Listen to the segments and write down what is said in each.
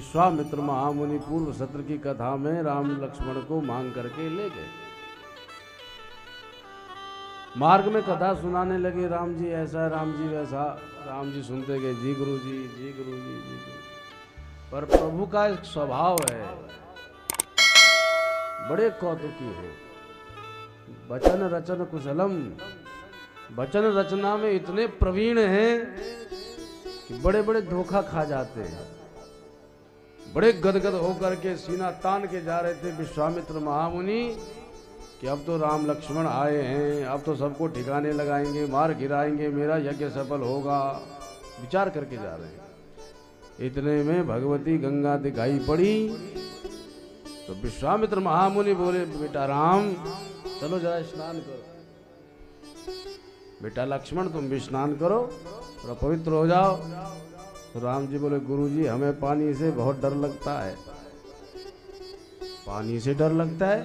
विश्वामित्र महामुनि पूर्व सत्र की कथा में राम लक्ष्मण को मांग करके ले गए। मार्ग में कथा सुनाने लगे, राम जी ऐसा, राम जी वैसा। राम जी सुनते गए, जी गुरु जी, जी गुरु जी, जी गुरु। पर प्रभु का एक स्वभाव है, बड़े कौतुकी है। वचन रचन कुशलम, वचन रचना में इतने प्रवीण हैं कि बड़े बड़े धोखा खा जाते हैं। बड़े गदगद होकर के सीना तान के जा रहे थे विश्वामित्र महामुनि कि अब तो राम लक्ष्मण आए हैं, अब तो सबको ठिकाने लगाएंगे, मार गिराएंगे, मेरा यज्ञ सफल होगा, विचार करके जा रहे हैं। इतने में भगवती गंगा दिखाई पड़ी तो विश्वामित्र महामुनि बोले, बेटा राम चलो जरा स्नान करो, बेटा लक्ष्मण तुम भी स्नान करो और पवित्र हो जाओ। तो राम जी बोले, गुरुजी हमें पानी से बहुत डर लगता है। पानी से डर लगता है?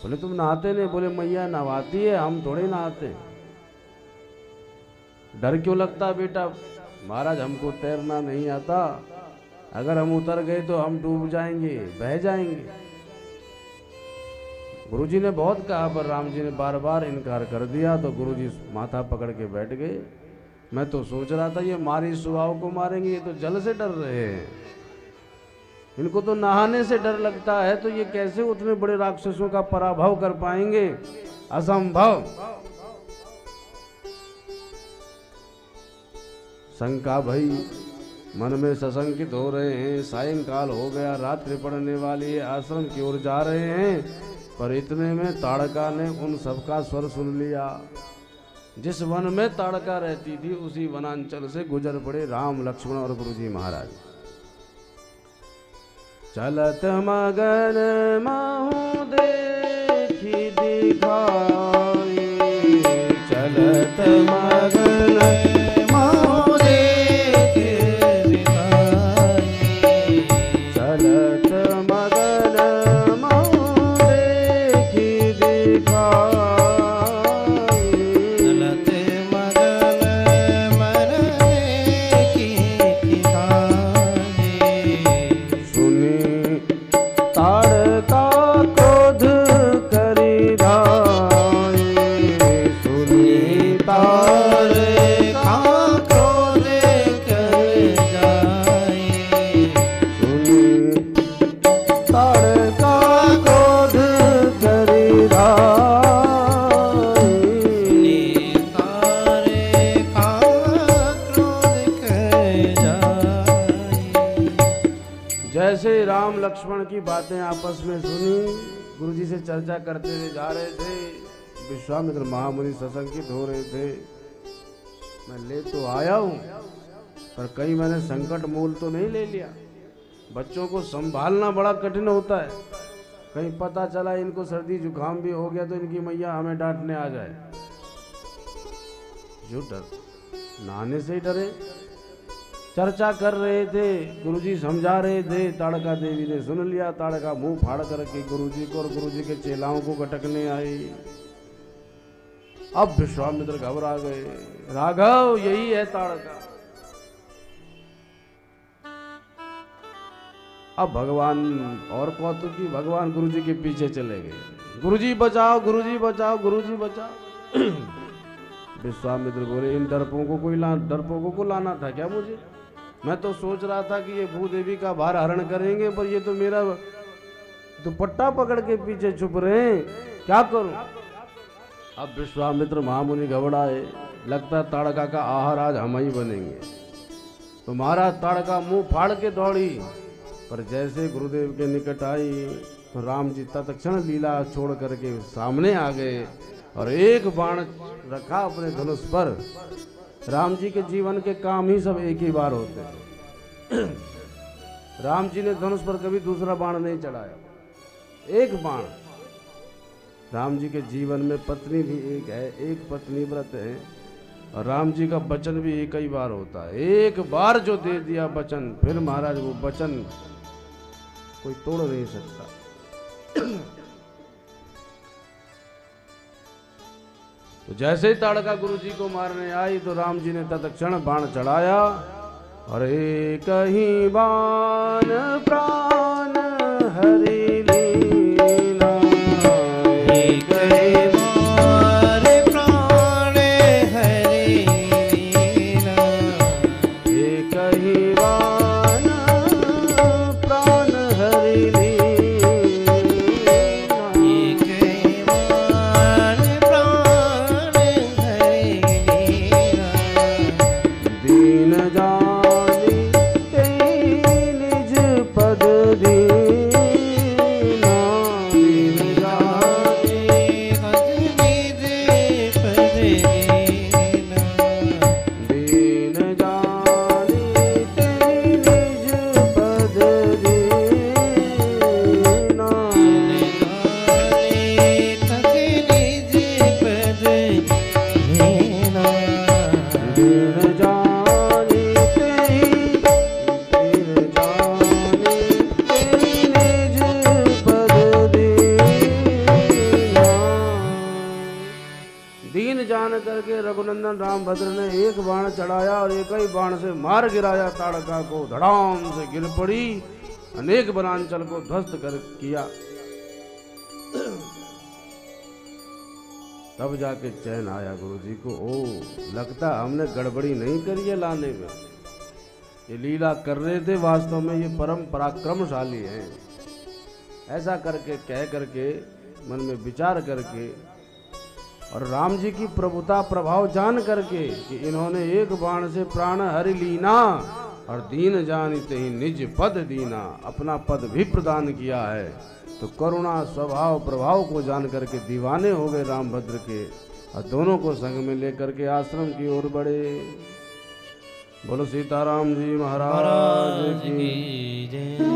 बोले तुम नहाते नहीं? बोले मैया नहाती है, हम थोड़े नहाते। डर क्यों लगता है बेटा? महाराज हमको तैरना नहीं आता, अगर हम उतर गए तो हम डूब जाएंगे, बह जाएंगे। गुरुजी ने बहुत कहा पर राम जी ने बार बार इनकार कर दिया। तो गुरुजी माथा पकड़ के बैठ गए। मैं तो सोच रहा था ये मारी सुहाव को मारेंगे, ये तो जल से डर रहे हैं, इनको तो नहाने से डर लगता है, तो ये कैसे उतने बड़े राक्षसों का पराभव कर पाएंगे? असंभव। शंका भई, मन में सशंकित हो रहे हैं। सायंकाल हो गया, रात्रि पड़ने वाली है, आश्रम की ओर जा रहे हैं। पर इतने में ताड़का ने उन सबका स्वर सुन लिया। जिस वन में ताड़का रहती थी उसी वनांचल से गुजर पड़े राम लक्ष्मण और गुरुजी महाराज। चलत मगन महु देखी दिखाई, चलत मगन महु देखी दिखाई, चलत मगन महु देखी दिखाई, चलत मगन मन देखी दिखाई। सुनी ताड़का क्रोध करी धाई, सुनी ताड़का क्रोध कर जाई, सुनी ताड़का क्रोध करी धाई, सुनी ताड़का क्रोध कर जाई। जैसे राम लक्ष्मण की बातें आपस में सुनी, गुरुजी से चर्चा करते हुए जा रहे थे। विश्वामित्र महामुनि सशंकित हो रहे थे। मैं ले तो आया हूं, पर कहीं मैंने संकट मूल तो नहीं ले लिया। बच्चों को संभालना बड़ा कठिन होता है। कहीं पता चला इनको सर्दी जुकाम भी हो गया तो इनकी मैया हमें डांटने आ जाए। जो डर, नहाने से ही डरे। चर्चा कर रहे थे, गुरुजी समझा रहे थे। ताड़का देवी ने सुन लिया। ताड़का मुंह फाड़ करके गुरुजी को और गुरुजी के चेलाओं को गटकने आई। अब विश्वामित्र घबरा गए। राघव यही है ताड़का। अब भगवान और कौतुकी, भगवान गुरुजी के पीछे चले गए। गुरुजी बचाओ, गुरुजी बचाओ, गुरुजी बचाओ। विश्वामित्र बोले, इन डरपोकों को लाना था क्या मुझे? मैं तो सोच रहा था कि ये भूदेवी का भार हरण करेंगे, पर ये तो मेरा दुपट्टा पकड़ के पीछे छुप रहे हैं, क्या करूं? अब विश्वामित्र महामुनि घबराए। लगता है ताड़का का आहार आज हम ही बनेंगे। तो महाराज ताड़का मुंह फाड़ के दौड़ी, पर जैसे गुरुदेव के निकट आई तो राम जी तत्क्षण लीला छोड़ करके सामने आ गए और एक बाण रखा अपने धनुष पर। राम जी के जीवन के काम ही सब एक ही बार होते हैं। राम जी ने धनुष पर कभी दूसरा बाण नहीं चढ़ाया, एक बाण। राम जी के जीवन में पत्नी भी एक है, एक पत्नी व्रत है, और राम जी का वचन भी एक ही बार होता है। एक बार जो दे दिया वचन, फिर महाराज वो वचन कोई तोड़ नहीं सकता। तो जैसे ही ताड़का गुरुजी को मारने आई तो राम जी ने तत्क्षण बाण चढ़ाया अरे कहीं बान प्राण हरि लीना, कहीं बान प्राण हरि लीना, कहीं बान प्राण हरि लीना, कहीं बान प्राण हरि लीना, दीन जानी तेरी निज पद दीना, दीन जानी निज पद दीना, दीन जानी तेरी निज पद दीना, दीन जानी तेरी, दीन जानी तेरी निज पद दीना। दीन जान करके रघुनंदन रामभद्र ने एक बाण चढ़ाया और एक ही बाण से मार गिराया ताड़का को, धड़ाम से गिर पड़ी, अनेक वनांचल को ध्वस्त कर किया। तब जाके चैन आया गुरु जी को, ओ लगता हमने गड़बड़ी नहीं करी है लाने में, ये लीला कर रहे थे, वास्तव में ये परम पराक्रमशाली हैं। ऐसा करके कह करके मन में विचार करके और राम जी की प्रभुता प्रभाव जान करके कि इन्होंने एक बाण से प्राण हरि लीना और दीन जानिते ही निज पद दीना, अपना पद भी प्रदान किया है। तो करुणा स्वभाव प्रभाव को जान करके दीवाने हो गए रामभद्र के, और दोनों को संग में लेकर के आश्रम की ओर बढ़े। बोलो सीताराम जी महाराज की जय।